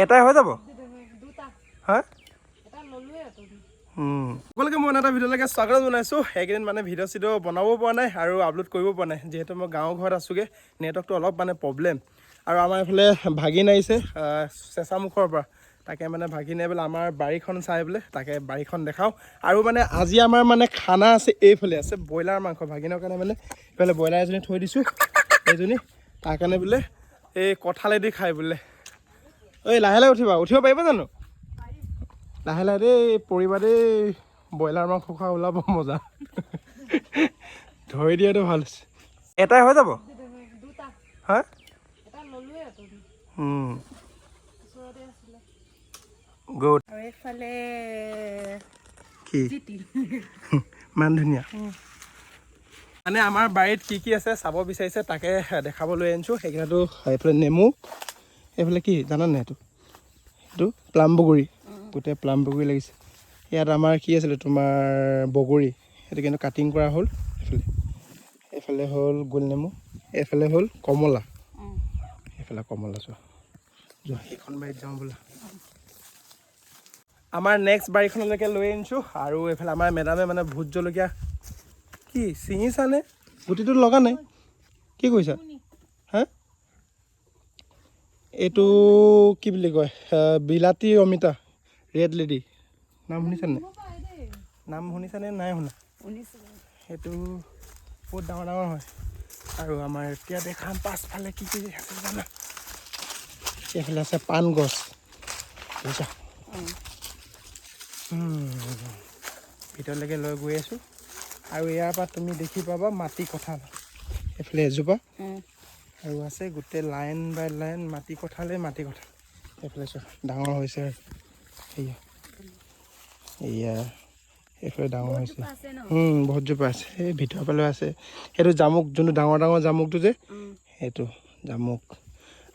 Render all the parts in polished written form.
এটাই হৈ যাব হা সকলোকে মই এটা ভিডিঅ'লৈকে স্বাগতম জনাইছোঁ। এইকেইদিন মানে ভিডিঅ' চিডিঅ' বনাব পৰা নাই আৰু আপলোড কৰিব পৰা নাই, যিহেতু মই গাঁৱৰ ঘৰত আছোঁগৈ। নেটৱৰ্কটো অলপ মানে প্ৰব্লেম। আৰু আমাৰ এইফালে ভাগিন আহিছে চেঁচামুখৰ পৰা, তাকে মানে ভাগিনে বোলে আমাৰ বাৰীখন চাই বোলে, তাকে বাৰীখন দেখাওঁ। আৰু মানে আজি আমাৰ মানে খানা আছে, এইফালে আছে ব্ৰইলাৰ মাংস। ভাগিনৰ কাৰণে মানে এইফালে ব্ৰইলাৰ এজনী থৈ দিছোঁ, এইজনী তাৰ কাৰণে বোলে এই কঁঠালেদি খাই বোলে। ঐ লাহে লাহে উঠিব পাৰিবা জানো? লাহে লাহে দেই, পৰিবা দেই। ব্ৰইলাৰ মাংস খোৱা ওলাব মজা। ধৰি দিয়াটো ভাল হৈছে। এটাই হৈ যাব হা? গুড। এইফালে কি ইমান ধুনীয়া মানে আমাৰ বাৰীত কি কি আছে চাব বিচাৰিছে, তাকে দেখাবলৈ আনিছোঁ। সেইকেইটাতো এইফালে নেমু, এইফালে কি জানানে? এইটো প্লাম বগৰী, গোটেই প্লাম বগৰী লাগিছে। ইয়াত আমাৰ কি আছিলে তোমাৰ বগৰী, সেইটো কিন্তু কাটিং কৰা হ'ল। এইফালে হ'ল গোল নেমু, এইফালে হ'ল কমলা, এইফালে কমলা যোৱা সেইখন বাৰীত যাওঁ বোলা। আমাৰ নেক্সট বাৰীখনলৈকে লৈ আনিছোঁ। আৰু এইফালে আমাৰ মেডামে মানে ভোট জলকীয়া কি ছিঙিছানে? গুটিটো লগা নাই, কি কৰিছা হা? এইটো কি বুলি কয়, বিলাতী অমিতা, ৰেড লেডি। নাম শুনিছানে? নাম শুনিছানে? নাই শুনা? সেইটো বহুত ডাঙৰ ডাঙৰ হয়। আৰু আমাৰ এতিয়া দেখাম পাছফালে কি কি আছে জানা? এইফালে আছে পাণ গছ, বুজিছা? ভিতৰলৈকে লৈ গৈ আছোঁ। আৰু ইয়াৰ পৰা তুমি দেখি পাবা মাটি কঁঠাল, এইফালে এজোপা আৰু আছে গোটেই লাইন বাই লাইন মাটি কঁঠালেই মাটি কঁঠাল। এইফালে চোৱা ডাঙৰ হৈছে আৰু এয়া এইফালে ডাঙৰ হৈছে, বহুত জোপা আছে। এই ভিতৰৰ ফালেও আছে, সেইটো জামুক, যোনটো ডাঙৰ ডাঙৰ জামুকটো যে সেইটো জামুক।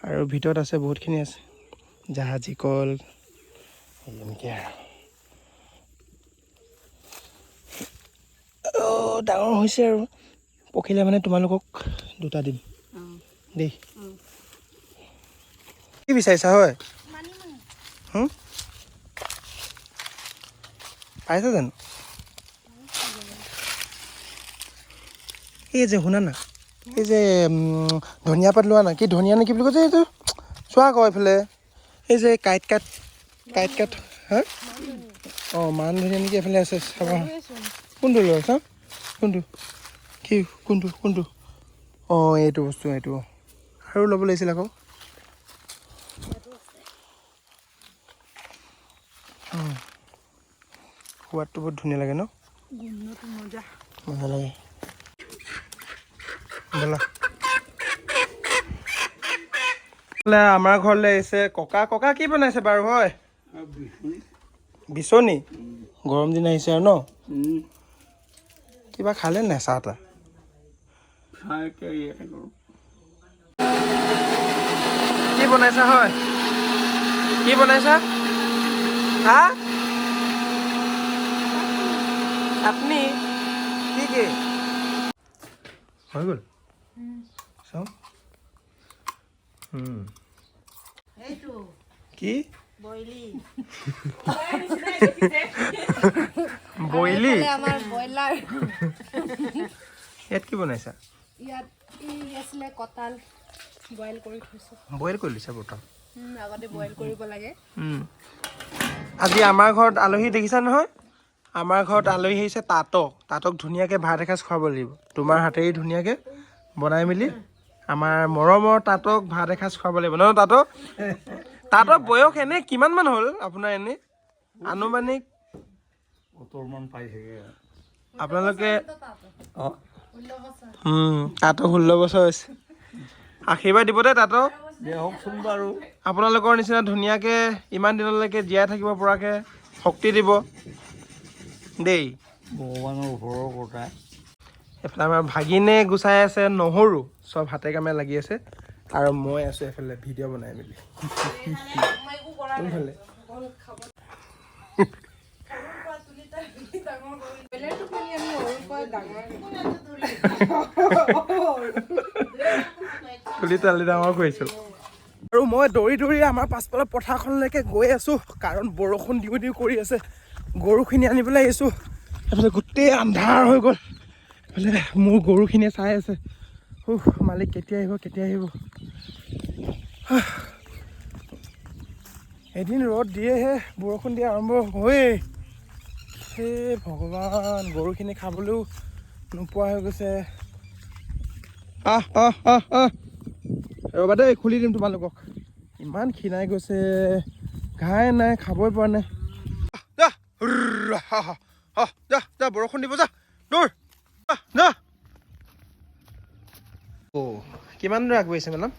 আৰু ভিতৰত আছে বহুতখিনি আছে, জাহাজী কল এনেকৈ আৰু ডাঙৰ হৈছে। আৰু পকিলে মানে তোমালোকক দুটা দিম দেই। কি বিচাৰিছা হয়? পাইছা জানো? এই যে শুনা না, এই যে ধনিয়া পাত লোৱা না, কি ধনিয়া নে কি বুলি কৈছে এইটো, চোৱা আকৌ এইফালে এই যে কাঁইট কাঠ হা? অঁ মান ধনিয়া নেকি, এইফালে আছে চাবা। কোনটো লৈ আছা? কোনটো কি কোনটো? অঁ এইটো বস্তু, এইটো আৰু ল'ব লাগিছিল আকৌ। সোৱাদটো বহুত ধুনীয়া লাগে ন? মজা লাগে ব'লা। আমাৰ ঘৰলৈ আহিছে ককা কি বনাইছে বাৰু হয়? বিচনী? গৰম দিন আহিছে আৰু ন? কিবা খালে নাই চাহ তাহ? কি বনাইছা হয়? কি বনাইছা হা? চাটনি? কি হৈ গ'ল চাওঁ। কি বইলি? আমাৰ ব্ৰইলাৰ। ইয়াত কি বনাইছা? ইয়াত আছিলে কঁঠাল বইল কৰি থৈছোঁ। বইল কৰি লৈছা বৰ্তমান? আগতে বইল কৰিব লাগে। আজি আমাৰ ঘৰত আলহী দেখিছা নহয়? আমাৰ ঘৰত আলহী আহিছে তাতক ধুনীয়াকৈ ভাত এসাঁজ খুৱাব লাগিব। তোমাৰ হাতেৰে ধুনীয়াকৈ বনাই মেলি আমাৰ মৰমৰ তাতক ভাত এসাঁজ খুৱাব লাগিব ন? তাতৰ বয়স এনে কিমান মান হ'ল আপোনাৰ? এনে আনুমানিক আপোনালোকে তাতো 16 বছৰ হৈছে। আশীৰ্বাদ দিব দেই তাতো হওকচোন বাৰু। আপোনালোকৰ নিচিনা ধুনীয়াকৈ ইমান দিনলৈকে জীয়াই থাকিব পৰাকৈ শক্তি দিব দেই, ভগৱানৰ ওপৰৰ কথা। এইফালে আমাৰ ভাগিনে গুচাই আছে নহৰু, চব হাতে কামে লাগি আছে। আৰু মই আছোঁ এইফালে ভিডিঅ' বনাই মেলি। কোনফালে? তুলি তালি ডাঙৰ কৰিছোঁ। আৰু মই দৌৰি দৌৰি আমাৰ পাছফালৰ পথাৰখনলৈকে গৈ আছোঁ কাৰণ বৰষুণ দিও দিও কৰি আছে। গৰুখিনি আনিবলৈ আহিছোঁ। এইফালে গোটেই আন্ধাৰ হৈ গ'ল। এইফালে মোৰ গৰুখিনিয়ে চাই আছে মালিক কেতিয়া আহিব কেতিয়া আহিব। এদিন ৰ'দ দিয়েহে বৰষুণ দিয়া আৰম্ভ হয়েই। হে ভগৱান, গৰুখিনি খাবলৈও নোপোৱা হৈ গৈছে। ৰ'বা দেই, খুলি দিম তোমালোকক। ইমান ক্ষীণাই গৈছে, ঘাই নাই, খাবই পৰা নাই। যা বৰষুণ দিব, যা দৌৰ যা। কিমান দূৰ আগবাঢ়িছে মেডাম?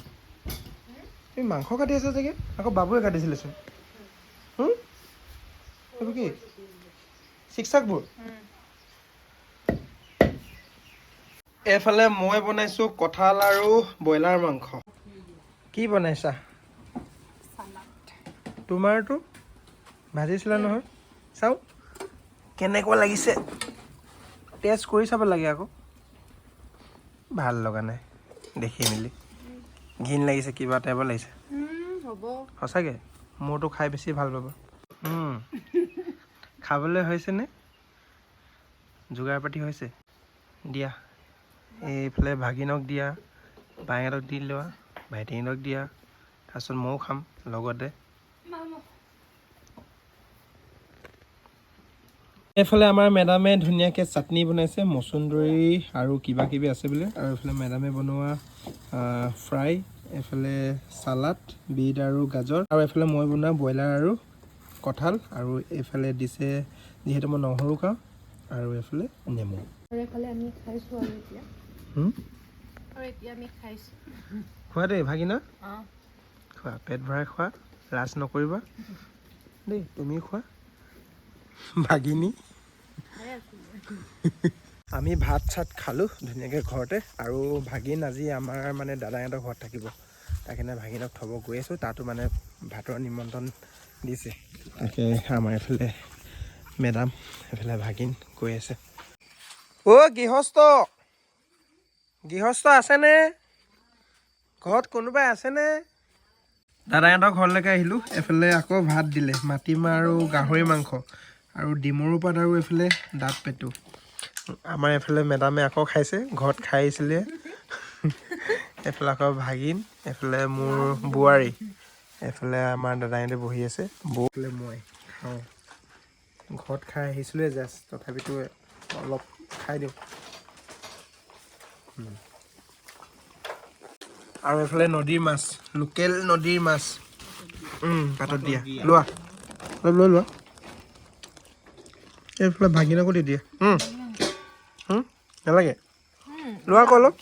তুমি মাংস কাটি আছা চাগে? আকৌ বাবুৱে কাটিছিলেচোন। এইবোৰ কি চিকচাকবোৰ? এইফালে মই বনাইছোঁ কঁঠাল আৰু ব্ৰইলাৰ মাংস। কি বনাইছা? তোমাৰতো ভাজিছিলা নহয়, চাওঁ কেনেকুৱা লাগিছে। টেষ্ট কৰি চাব লাগে আকৌ। ভাল লগা নাই দেখি মেলি, ঘিণ লাগিছে, কিবা টাইপৰ লাগিছে। সঁচাকৈ মোৰতো খাই বেছি ভাল পাব। খাবলৈ হৈছেনে? যোগাৰ পাতি হৈছে? দিয়া, এইফালে ভাগিনক দিয়া, বায়েহঁতক দি লোৱা, ভাইটিহঁতক দিয়া, তাৰপিছত ময়ো খাম লগতে। এইফালে আমাৰ মেডামে ধুনীয়াকৈ চাটনি বনাইছে, মচুন্দৰী আৰু কিবা কিবি আছে বোলে। আৰু এইফালে মেডামে বনোৱা ফ্ৰাই, এইফালে চালাড, বিট আৰু গাজৰ, আৰু এইফালে মই বনোৱা ব্ৰইলাৰ আৰু কঁঠাল, আৰু এইফালে দিছে যিহেতু মই নহৰু খাওঁ, আৰু এইফালে নেমু। খোৱা দেই ভাগিনা, খোৱা, পেট ভৰাই খোৱা, লাজ নকৰিবা দেই, তুমি খোৱা ভাগিনী। আমি ভাত চাত খালোঁ ধুনীয়াকৈ ঘৰতে, আৰু ভাগিন আজি আমাৰ মানে দাদাহঁতৰ ঘৰত থাকিব, সেইকাৰণে ভাগিনক থ'ব গৈ আছোঁ। তাতো মানে ভাতৰ নিমন্ত্ৰণ দিছে। তাকে আমাৰ এইফালে মেডাম, এইফালে ভাগিন গৈ আছে। গৃহস্থ আছেনে ঘৰত? কোনোবাই আছেনে? দাদাহঁতৰ ঘৰলৈকে আহিলোঁ। এইফালে আকৌ ভাত দিলে, মাটিমাহ আৰু গাহৰি মাংস আৰু ডিমৰু পাত, আৰু এইফালে দাঁত পেটু। আমাৰ এইফালে মেডামে আকৌ খাইছে, ঘৰত খাই আহিছিলে। এইফালে আকৌ ভাগিন, এইফালে মোৰ বোৱাৰী, এইফালে আমাৰ দাদাহঁতে বহি আছে, বৌফালে মই খাওঁ। ঘৰত খাই আহিছিলোঁৱে জাষ্ট, তথাপিতো অলপ খাই দিওঁ। আৰু এইফালে নদীৰ মাছ, লোকেল নদীৰ মাছ, পাতত দিয়া, লোৱা অলপ লৈ লোৱা। এইফালে ভাগিনকো দি দিয়ে। নালাগে, লোৱা আকৌ অলপ।